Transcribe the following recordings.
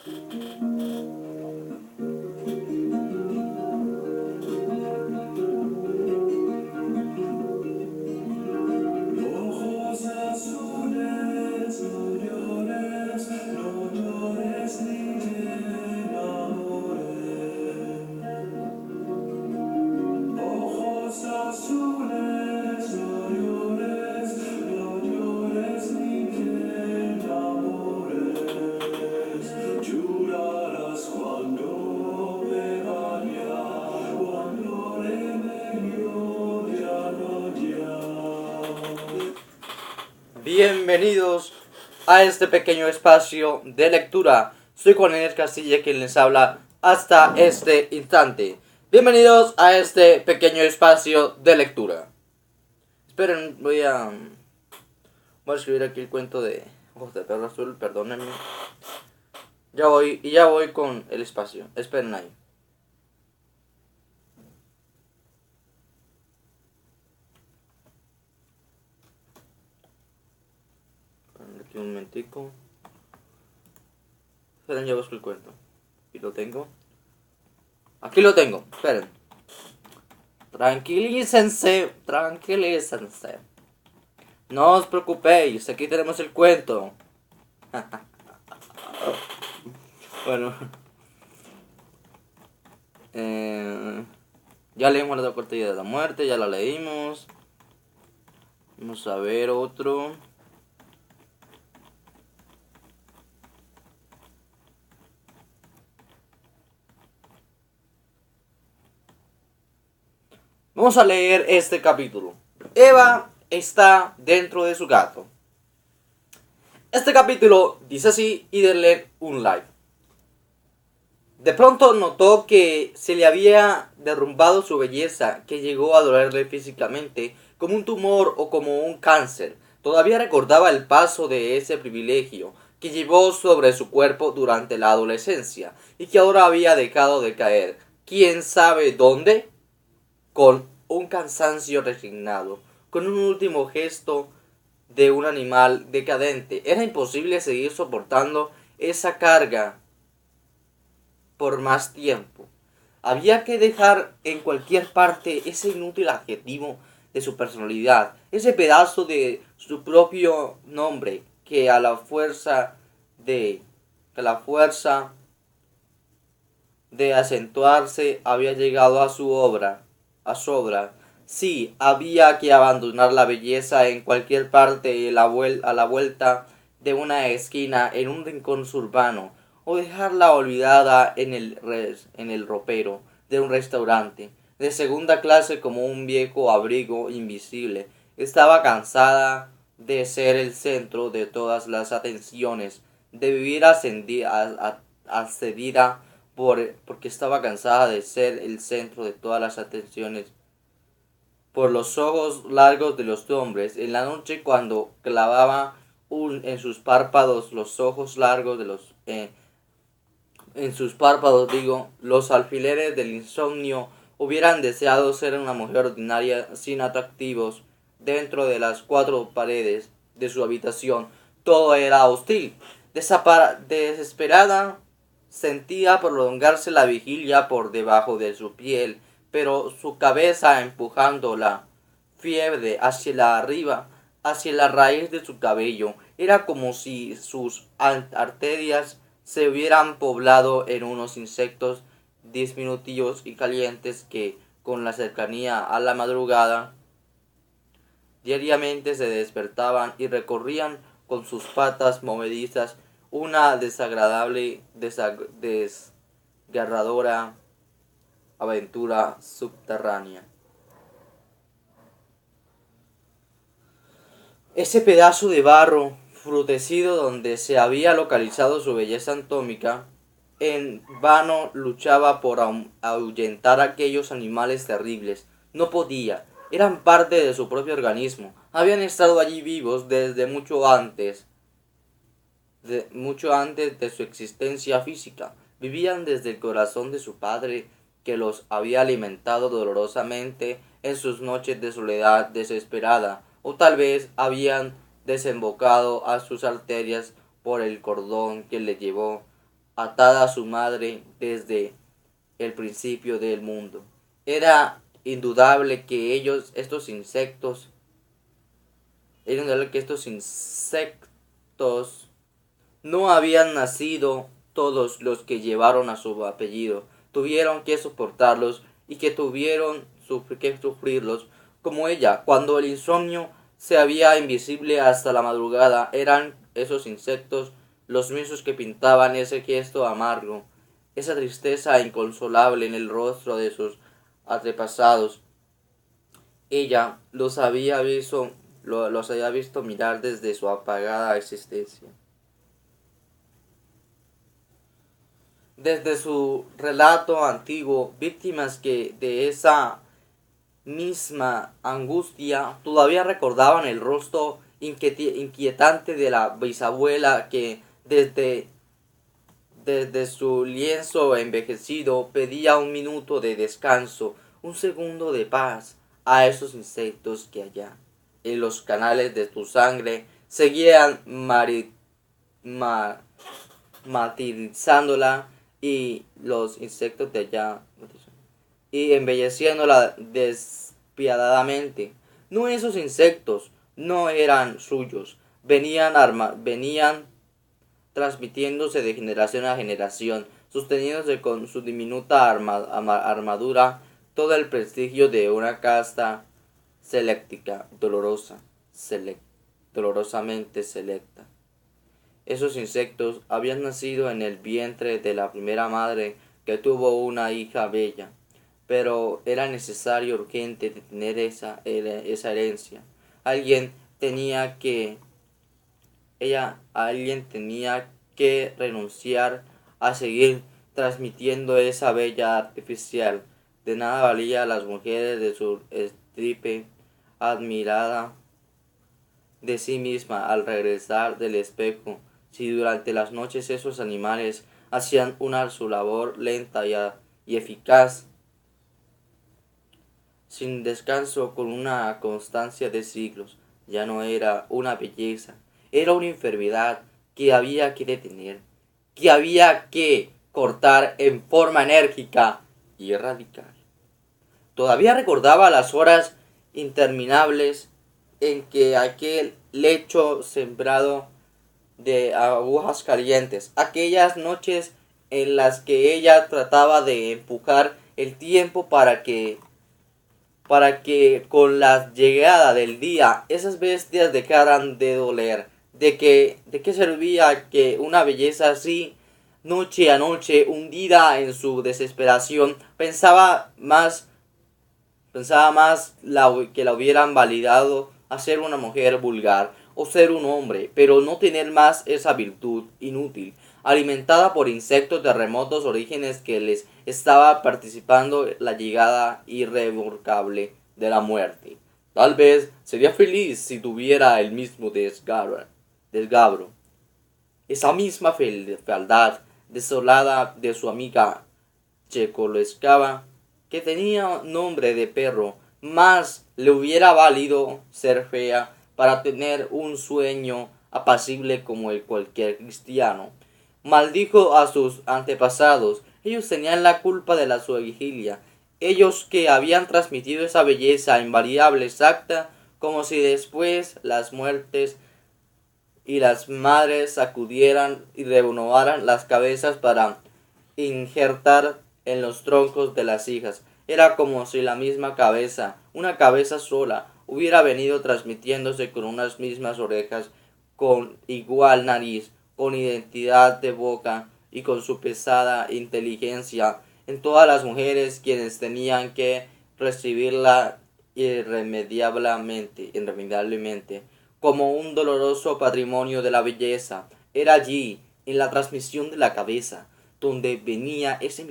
Ojos azules, no llores, no llores ni te enamores. Ojos azules, no llores, no llores ni te enamores. Llorarás cuando me vaya, cuando remedio ya no haya. Bienvenidos a este pequeño espacio de lectura. Soy Juan Inés Castilla quien les habla hasta este instante. Bienvenidos a este pequeño espacio de lectura. Esperen, voy a escribir aquí el cuento de Ojos de Perro Azul, perdónenme. Ya voy con el espacio. Esperen ahí. Aquí un momentico. Esperen, ya busco el cuento. Aquí lo tengo. Aquí lo tengo. Esperen. Tranquilícense. No os preocupéis, aquí tenemos el cuento. Bueno. Ya leímos la cortilla de la muerte, ya la leímos. Vamos a ver otro. Vamos a leer este capítulo. Eva está dentro de su gato. Este capítulo dice así y denle un like. De pronto notó que se le había derrumbado su belleza, que llegó a dolerle físicamente, como un tumor o como un cáncer. Todavía recordaba el paso de ese privilegio que llevó sobre su cuerpo durante la adolescencia y que ahora había dejado de caer. ¿Quién sabe dónde? Con un cansancio resignado, con un último gesto de un animal decadente. Era imposible seguir soportando esa carga por más tiempo. Había que dejar en cualquier parte ese inútil adjetivo de su personalidad, ese pedazo de su propio nombre que a la fuerza de acentuarse había llegado a su obra. Sí, había que abandonar la belleza en cualquier parte a la vuelta de una esquina en un rincón urbano, o dejarla olvidada en el ropero de un restaurante de segunda clase como un viejo abrigo invisible. Estaba cansada de ser el centro de todas las atenciones, de vivir ascendida porque estaba cansada de ser el centro de todas las atenciones por los ojos largos de los hombres. En la noche, cuando clavaba en sus párpados los ojos largos de en sus párpados, los alfileres del insomnio, hubieran deseado ser una mujer ordinaria sin atractivos dentro de las cuatro paredes de su habitación. Todo era hostil. Desesperada, sentía prolongarse la vigilia por debajo de su piel, pero su cabeza empujando la fiebre hacia la arriba, hacia la raíz de su cabello, era como si sus arterias se hubieran poblado en unos insectos diminutivos y calientes que, con la cercanía a la madrugada, diariamente se despertaban y recorrían con sus patas movedizas una desgarradora aventura subterránea. Ese pedazo de barro frutecido donde se había localizado su belleza anatómica, en vano luchaba por ahuyentar a aquellos animales terribles. No podía, eran parte de su propio organismo, habían estado allí vivos desde mucho antes de su existencia física. Vivían desde el corazón de su padre, que los había alimentado dolorosamente en sus noches de soledad desesperada, o tal vez habían desembocado a sus arterias por el cordón que le llevó atada a su madre desde el principio del mundo. Era indudable que estos insectos no habían nacido todos los que llevaron a su apellido. Tuvieron que soportarlos y que tuvieron que sufrirlos como ella. Cuando el insomnio se había invisible hasta la madrugada, eran esos insectos los mismos que pintaban ese gesto amargo, esa tristeza inconsolable en el rostro de sus antepasados. Ella los había visto mirar desde su apagada existencia. Desde su relato antiguo, víctimas que de esa misma angustia todavía recordaban el rostro inquietante de la bisabuela que desde su lienzo envejecido pedía un minuto de descanso, un segundo de paz a esos insectos que allá, en los canales de tu sangre, seguían martirizándola y los insectos de allá y embelleciéndola despiadadamente. No, esos insectos no eran suyos, venían transmitiéndose de generación a generación, sosteniéndose con su diminuta armadura todo el prestigio de una casta selectica, dolorosamente selecta. Esos insectos habían nacido en el vientre de la primera madre que tuvo una hija bella, pero era necesario urgente detener esa herencia. Alguien tenía que renunciar a seguir transmitiendo esa bella artificial. De nada valía a las mujeres de su estirpe admirada de sí misma al regresar del espejo, si durante las noches esos animales hacían su labor lenta y eficaz, sin descanso, con una constancia de siglos. Ya no era una belleza, era una enfermedad que había que detener, que había que cortar en forma enérgica y radical. Todavía recordaba las horas interminables en que aquel lecho sembrado de agujas calientes, aquellas noches en las que ella trataba de empujar el tiempo para que con la llegada del día esas bestias dejaran de doler. ¿De qué servía que una belleza así, noche a noche, hundida en su desesperación, pensaba más que la hubieran validado a ser una mujer vulgar o ser un hombre, pero no tener más esa virtud inútil, alimentada por insectos de remotos orígenes que les estaba participando la llegada irrevocable de la muerte? Tal vez sería feliz si tuviera el mismo desgabro, esa misma fealdad desolada de su amiga Chekoloskava, que tenía nombre de perro. Más le hubiera valido ser fea para tener un sueño apacible como el cualquier cristiano. Maldijo a sus antepasados. Ellos tenían la culpa de su vigilia. Ellos que habían transmitido esa belleza invariable, exacta, como si después las muertes y las madres sacudieran y renovaran las cabezas para injertar en los troncos de las hijas. Era como si la misma cabeza, una cabeza sola, hubiera venido transmitiéndose con unas mismas orejas, con igual nariz, con identidad de boca y con su pesada inteligencia en todas las mujeres quienes tenían que recibirla irremediablemente, como un doloroso patrimonio de la belleza. Era allí, en la transmisión de la cabeza, donde venía ese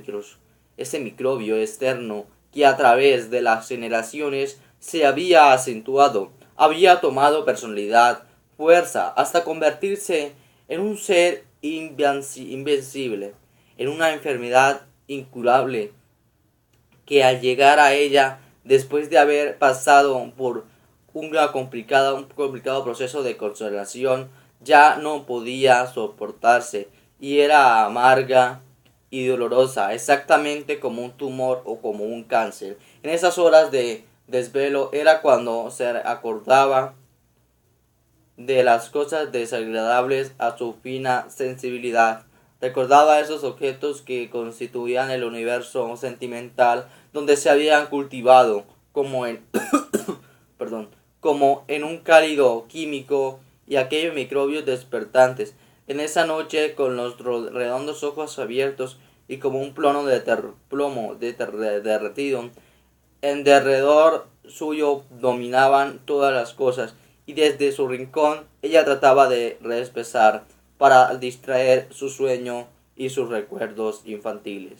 microbio externo que a través de las generaciones se había acentuado, había tomado personalidad, fuerza, hasta convertirse en un ser invencible, en una enfermedad incurable, que al llegar a ella, después de haber pasado por un complicado proceso de consolación, ya no podía soportarse y era amarga y dolorosa, exactamente como un tumor o como un cáncer. En esas horas de desvelo era cuando se acordaba de las cosas desagradables a su fina sensibilidad. Recordaba esos objetos que constituían el universo sentimental donde se habían cultivado, como en, perdón, como en un cálido químico y aquellos microbios despertantes. En esa noche, con los redondos ojos abiertos y como un plomo derretido, en derredor suyo dominaban todas las cosas, y desde su rincón ella trataba de respesar para distraer su sueño y sus recuerdos infantiles.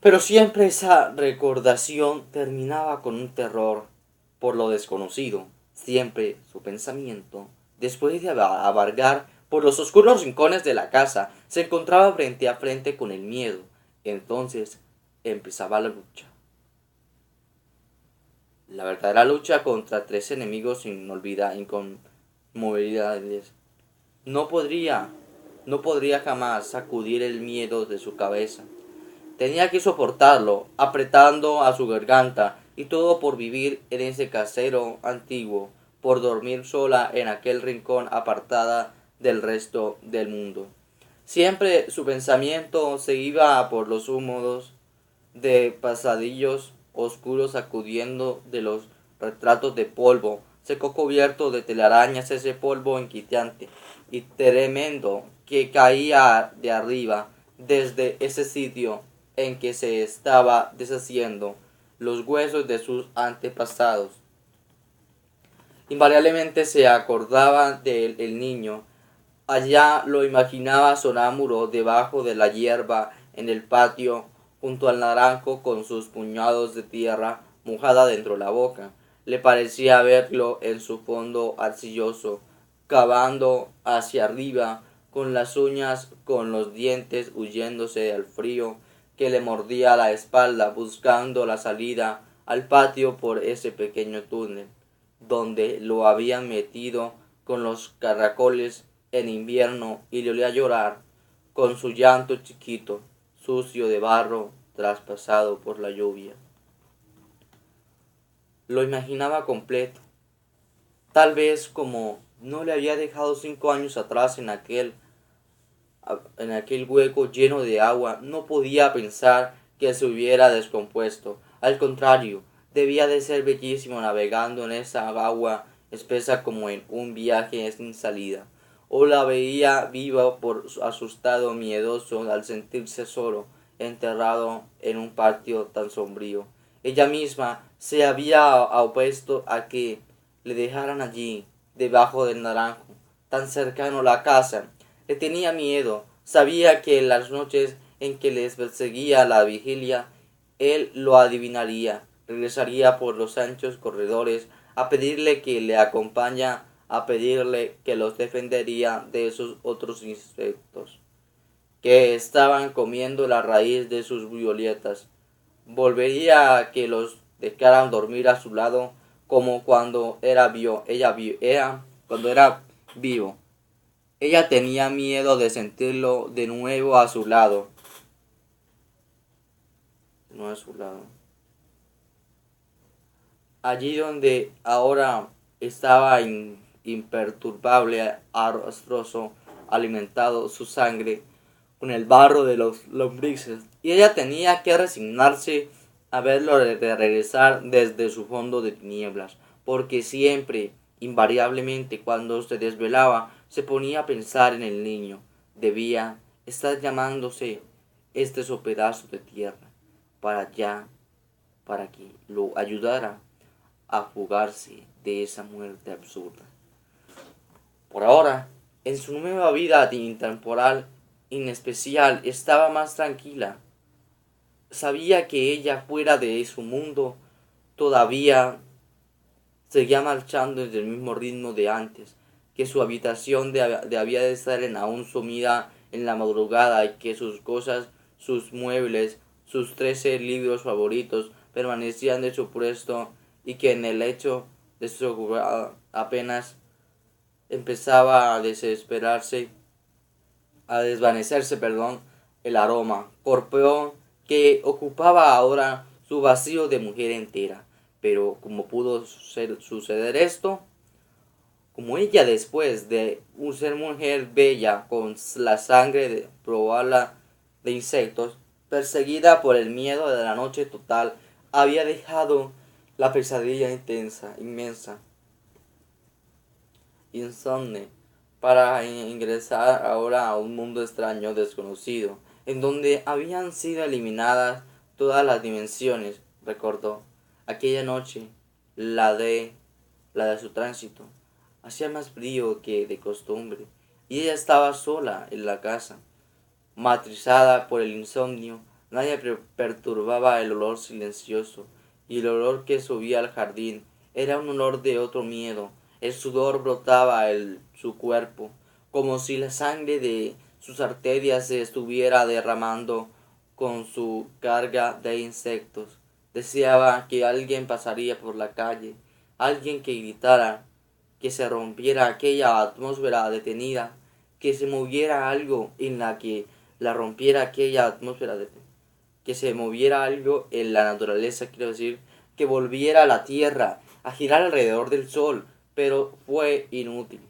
Pero siempre esa recordación terminaba con un terror por lo desconocido. Siempre su pensamiento, después de abargar por los oscuros rincones de la casa, se encontraba frente a frente con el miedo. Entonces empezaba la lucha. La verdadera lucha contra tres enemigos inconmovibles. No podría jamás sacudir el miedo de su cabeza. Tenía que soportarlo, apretando a su garganta, y todo por vivir en ese casero antiguo, por dormir sola en aquel rincón apartada del resto del mundo. Siempre su pensamiento se iba por los húmedos de pasadillos oscuros sacudiendo de los retratos de polvo, seco cubierto de telarañas ese polvo inquietante y tremendo que caía de arriba desde ese sitio en que se estaba deshaciendo los huesos de sus antepasados. Invariablemente se acordaba del el niño. Allá lo imaginaba sonámbulo debajo de la hierba en el patio, junto al naranjo con sus puñados de tierra mojada dentro de la boca. Le parecía verlo en su fondo arcilloso, cavando hacia arriba, con las uñas, con los dientes, huyéndose al frío que le mordía la espalda, buscando la salida al patio por ese pequeño túnel, donde lo habían metido con los caracoles en invierno y le olía llorar, con su llanto chiquito, sucio de barro, traspasado por la lluvia. Lo imaginaba completo, tal vez como no le había dejado 5 años atrás en aquel hueco lleno de agua, no podía pensar que se hubiera descompuesto. Al contrario, debía de ser bellísimo navegando en esa agua espesa como en un viaje sin salida. O la veía viva por asustado, miedoso, al sentirse solo, enterrado en un patio tan sombrío. Ella misma se había opuesto a que le dejaran allí, debajo del naranjo, tan cercano a la casa. Le tenía miedo, sabía que en las noches en que les perseguía la vigilia, él lo adivinaría, regresaría por los anchos corredores a pedirle que le acompañara, a pedirle que los defendería de esos otros insectos que estaban comiendo la raíz de sus violetas. Volvería a que los dejaran dormir a su lado como cuando cuando era vivo. Ella tenía miedo de sentirlo de nuevo a su lado. No a su lado. Allí donde ahora estaba imperturbable, arrostroso, alimentado su sangre con el barro de los lombrices, y ella tenía que resignarse a verlo de regresar desde su fondo de tinieblas, porque siempre, invariablemente, cuando se desvelaba, se ponía a pensar en el niño. Debía estar llamándose este su pedazo de tierra para allá, para que lo ayudara a fugarse de esa muerte absurda. Por ahora, en su nueva vida intemporal, inespecial, estaba más tranquila. Sabía que ella, fuera de su mundo, todavía seguía marchando en el mismo ritmo de antes, que su habitación debía de estar aún sumida en la madrugada y que sus cosas, sus muebles, sus 13 libros favoritos permanecían de su puesto y que en el lecho de su apenas empezaba a desesperarse a desvanecerse, el aroma corpóreo que ocupaba ahora su vacío de mujer entera. Pero ¿cómo pudo suceder esto? Como ella, después de ser mujer bella con la sangre probada de insectos, perseguida por el miedo de la noche total, había dejado la pesadilla inmensa, insomne, para ingresar ahora a un mundo extraño, desconocido, en donde habían sido eliminadas todas las dimensiones. Recordó aquella noche, la de su tránsito. Hacía más frío que de costumbre, y ella estaba sola en la casa, matrizada por el insomnio. Nadie perturbaba el olor silencioso, y el olor que subía al jardín era un olor de otro miedo. El sudor brotaba su cuerpo, como si la sangre de sus arterias se estuviera derramando con su carga de insectos. Deseaba que alguien pasaría por la calle, alguien que gritara, que se rompiera aquella atmósfera detenida, que se moviera algo en la que la rompiera aquella atmósfera detenida, que se moviera algo en la naturaleza, quiero decir, que volviera a la tierra a girar alrededor del sol, pero fue inútil.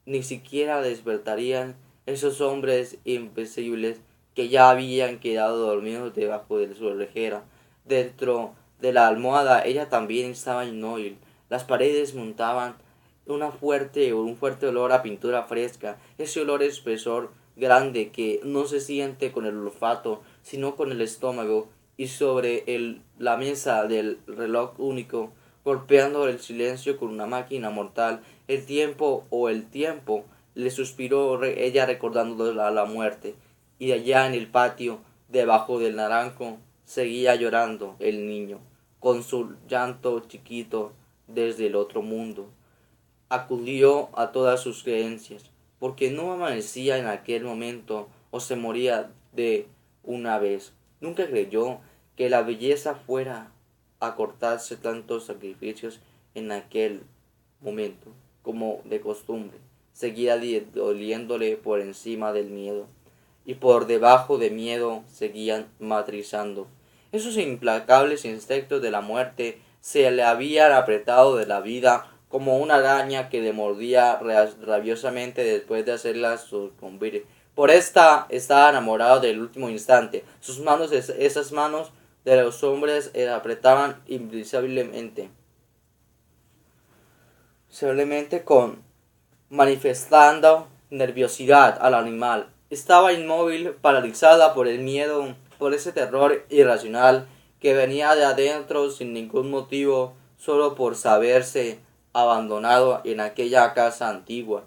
Ni siquiera despertarían esos hombres invisibles que ya habían quedado dormidos debajo de su orejera. Dentro de la almohada ella también estaba inmóvil. Las paredes montaban un fuerte olor a pintura fresca, ese olor espesor grande que no se siente con el olfato, sino con el estómago, y sobre la mesa del reloj único, golpeando el silencio con una máquina mortal, el tiempo, le suspiró ella recordando la muerte, y allá en el patio, debajo del naranjo, seguía llorando el niño, con su llanto chiquito desde el otro mundo. Acudió a todas sus creencias, porque no amanecía en aquel momento o se moría de una vez. Nunca creyó que la belleza fuera a cortarse tantos sacrificios en aquel momento, como de costumbre. Seguía doliéndole por encima del miedo, y por debajo de miedo seguían matrizando. Esos implacables insectos de la muerte se le habían apretado de la vida como una araña que le mordía rabiosamente después de hacerla sucumbir. Por esta estaba enamorado del último instante. Sus manos, esas manos de los hombres, apretaban invisiblemente, simplemente con manifestando nerviosidad al animal. Estaba inmóvil, paralizada por el miedo, por ese terror irracional que venía de adentro sin ningún motivo, solo por saberse abandonado en aquella casa antigua.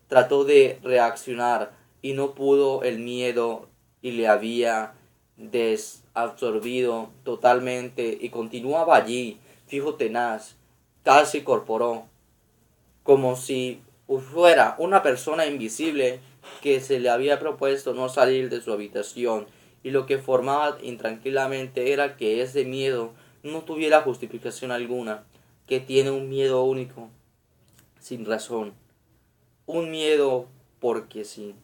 Trató de reaccionar y no pudo. El miedo y le había desabsorbido totalmente, y continuaba allí, fijo, tenaz, casi corporó, como si fuera una persona invisible que se le había propuesto no salir de su habitación, y lo que formaba intranquilamente era que ese miedo no tuviera justificación alguna, que tiene un miedo único, sin razón, un miedo porque sí.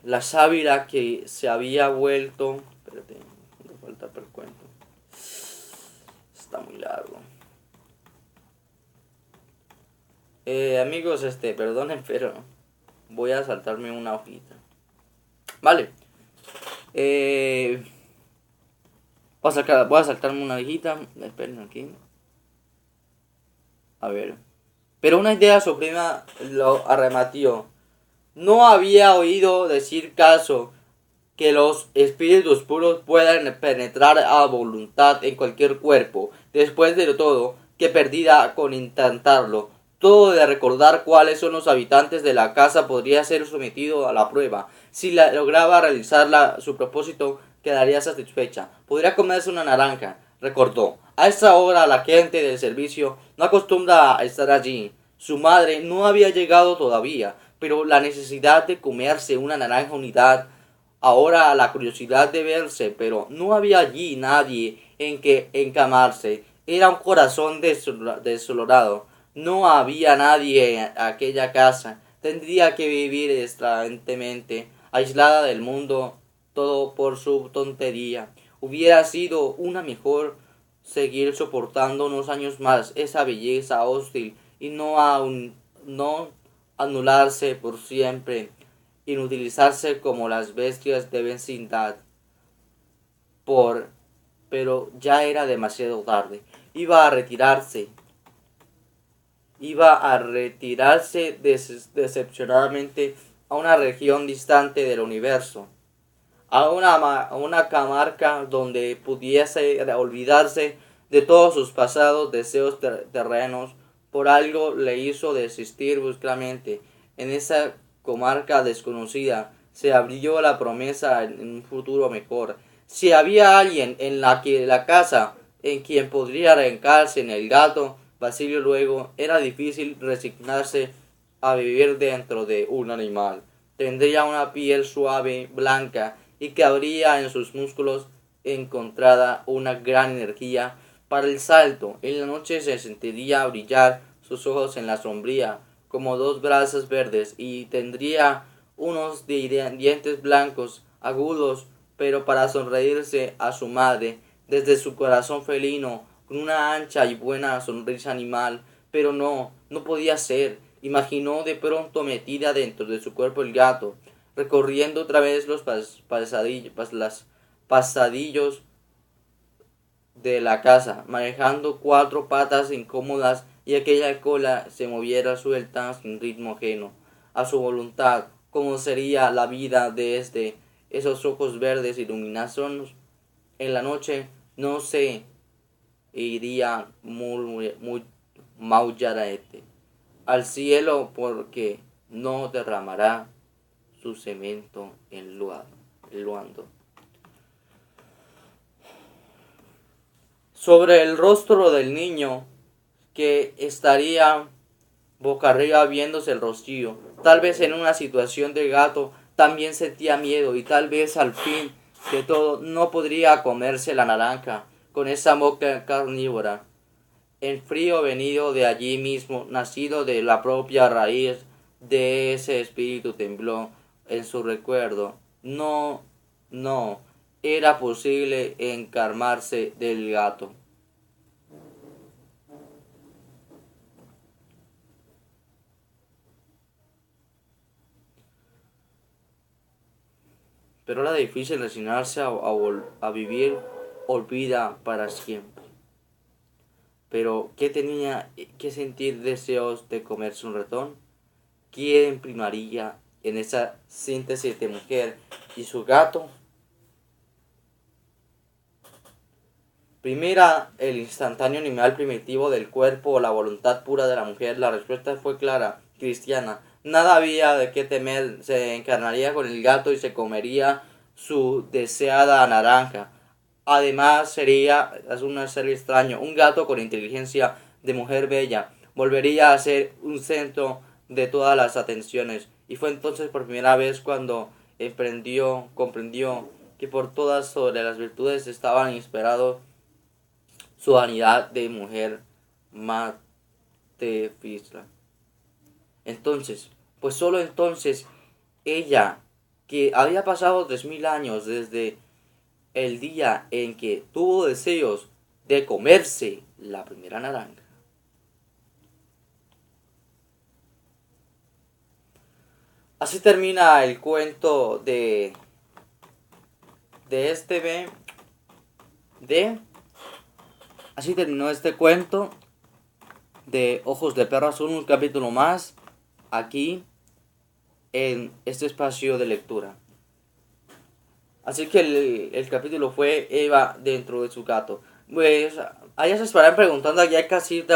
La sábila que se había vuelto... Espérate, me falta por el cuento. Está muy largo. Amigos, perdonen, pero voy a saltarme una hojita. Vale. Voy a saltarme una hojita. Esperen aquí. A ver. Pero una idea suprema lo arrematió. No había oído decir caso que los espíritus puros puedan penetrar a voluntad en cualquier cuerpo. Después de todo, que perdida con intentarlo. Todo de recordar cuáles son los habitantes de la casa podría ser sometido a la prueba. Si lograba realizar su propósito, quedaría satisfecha. Podría comerse una naranja, recordó. A esa hora la gente del servicio no acostumbra a estar allí. Su madre no había llegado todavía, pero la necesidad de comerse una naranja unidad, ahora la curiosidad de verse, pero no había allí nadie en que encamarse. Era un corazón desolado, No había nadie en aquella casa. Tendría que vivir extrañamente, aislada del mundo, todo por su tontería. Hubiera sido una mejor seguir soportando unos años más esa belleza hostil y no anularse por siempre, inutilizarse como las bestias de vecindad. Por, pero ya era demasiado tarde. Iba a retirarse decepcionadamente a una región distante del universo, a una comarca donde pudiese olvidarse de todos sus pasados deseos terrenos. Por algo le hizo desistir bruscamente. En esa comarca desconocida se abrió la promesa en un futuro mejor. Si había alguien en la casa en quien podría arrancarse en el gato Basilio luego, era difícil resignarse a vivir dentro de un animal. Tendría una piel suave, blanca, y que habría en sus músculos encontrada una gran energía para el salto. En la noche se sentiría brillar sus ojos en la sombría como dos brasas verdes y tendría unos dientes blancos, agudos, pero para sonreírse a su madre desde su corazón felino con una ancha y buena sonrisa animal, pero no podía ser. Imaginó de pronto metida dentro de su cuerpo el gato, recorriendo otra vez los pasadillos de la casa, manejando cuatro patas incómodas y aquella cola se moviera suelta sin ritmo ajeno a su voluntad. ¿Cómo sería la vida desde esos ojos verdes iluminados en la noche? No sé, iría muy maullarete al cielo porque no derramará su cemento en luando. Sobre el rostro del niño que estaría boca arriba viéndose el rostrillo. Tal vez en una situación de gato también sentía miedo y tal vez al fin de todo no podría comerse la naranja con esa boca carnívora. El frío venido de allí mismo, nacido de la propia raíz de ese espíritu, tembló en su recuerdo. No era posible encarmarse del gato. Pero era difícil resignarse a vivir olvida para siempre. Pero, ¿qué tenía que sentir deseos de comerse un ratón? ¿Quién primaría en esa síntesis de mujer y su gato? Primera, el instantáneo animal primitivo del cuerpo o la voluntad pura de la mujer. La respuesta fue clara, cristiana. Nada había de qué temer. Se encarnaría con el gato y se comería su deseada naranja. Además, es un ser extraño, un gato con inteligencia de mujer bella. Volvería a ser un centro de todas las atenciones. Y fue entonces por primera vez cuando comprendió que por todas sobre las virtudes estaban inspirados su vanidad de mujer matefisla. Entonces, pues solo entonces, ella, que había pasado 3000 años desde el día en que tuvo deseos de comerse la primera naranja. Así termina el cuento de así terminó este cuento de Ojos de Perro Azul, un capítulo más aquí en este espacio de lectura. Así que el capítulo fue Eva dentro de su gato. Pues allá se estarán preguntando allá casi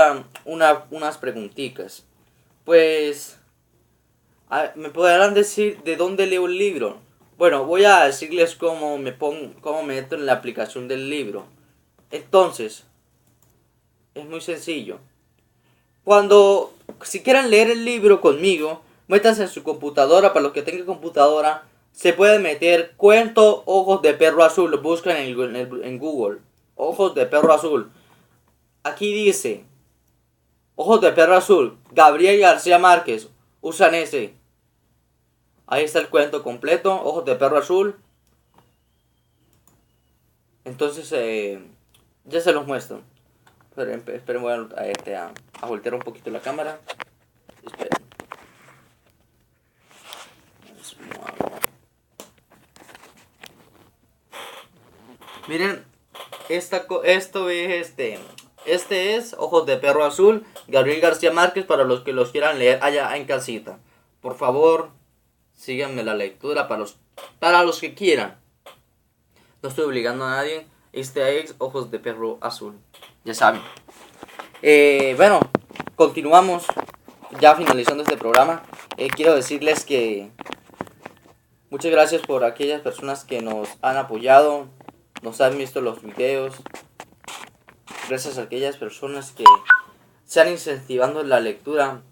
unas preguntitas. Pues me podrán decir de dónde leo el libro. Bueno, voy a decirles cómo me entro en la aplicación del libro. Entonces, es muy sencillo. Si quieren leer el libro conmigo, métanse en su computadora. Para los que tengan computadora, se puede meter cuento Ojos de Perro Azul. Lo buscan en Google. Ojos de Perro Azul. Aquí dice Ojos de perro azul, Gabriel García Márquez, usan ese. Ahí está el cuento completo, ojos de perro azul. Entonces, ya se los muestro. Esperen, voy a voltear un poquito la cámara. Esperen. Miren, esto es Este es Ojos de Perro Azul, Gabriel García Márquez, para los que los quieran leer allá en casita. Por favor, síganme la lectura para los que quieran. No estoy obligando a nadie. Este es Ojos de Perro Azul. Ya saben. Bueno, continuamos. Ya finalizando este programa. Quiero decirles que muchas gracias por aquellas personas que nos han apoyado, nos han visto los videos. Gracias a aquellas personas que se han incentivando en la lectura.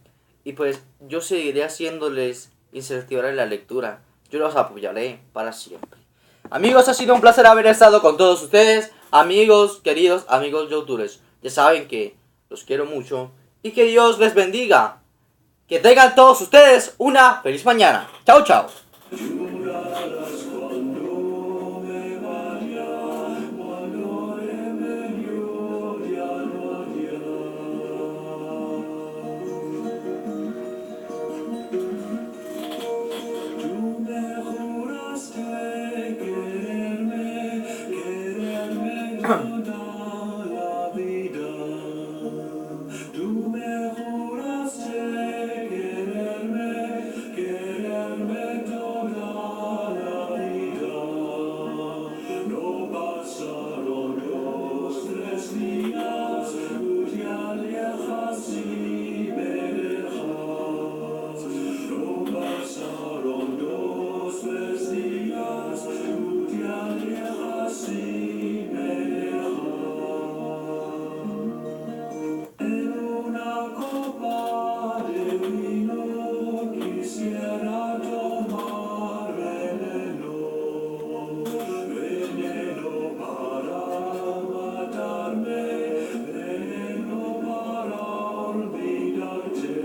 Y pues yo seguiré haciéndoles incentivar en la lectura. Yo los apoyaré para siempre. Amigos, ha sido un placer haber estado con todos ustedes. Amigos, queridos amigos youtubers. Ya saben que los quiero mucho. Y que Dios les bendiga. Que tengan todos ustedes una feliz mañana. Chao, chao. Llorarás cuando me vaya, cuando en medio ya no haya. Tú me juraste quererme toda la vida. Tú me juraste quererme toda la vida. No pasaron 2, 3 días, tú te alejas y me dejas. No pasaron 2, 3 días, tú te alejas y me dejas. En una copa de vino quisiera tomar veneno, veneno para matarme, veneno para olvidarte,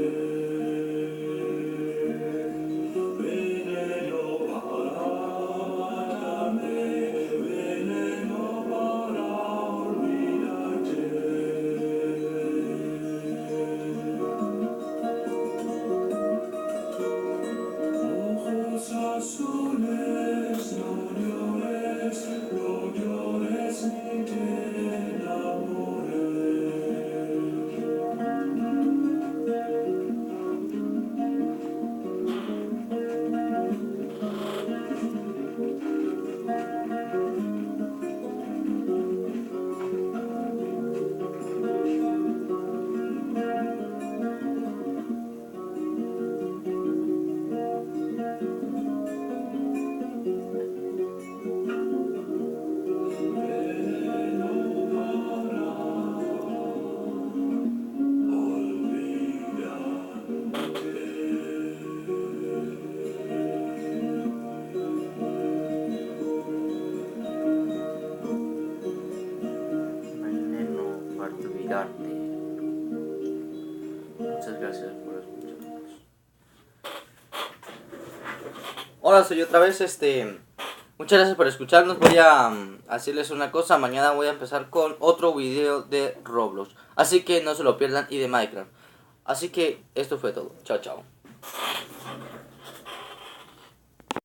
veneno para matarme, veneno para olvidarte. Ojos azules, no llores ni te enamores. Veneno para olvidarte. Muchas gracias por escucharnos. Hola, soy otra vez Muchas gracias por escucharnos. Voy a decirles una cosa. Mañana voy a empezar con otro video de Roblox. Así que no se lo pierdan, y de Minecraft. Así que esto fue todo. Chao, chao.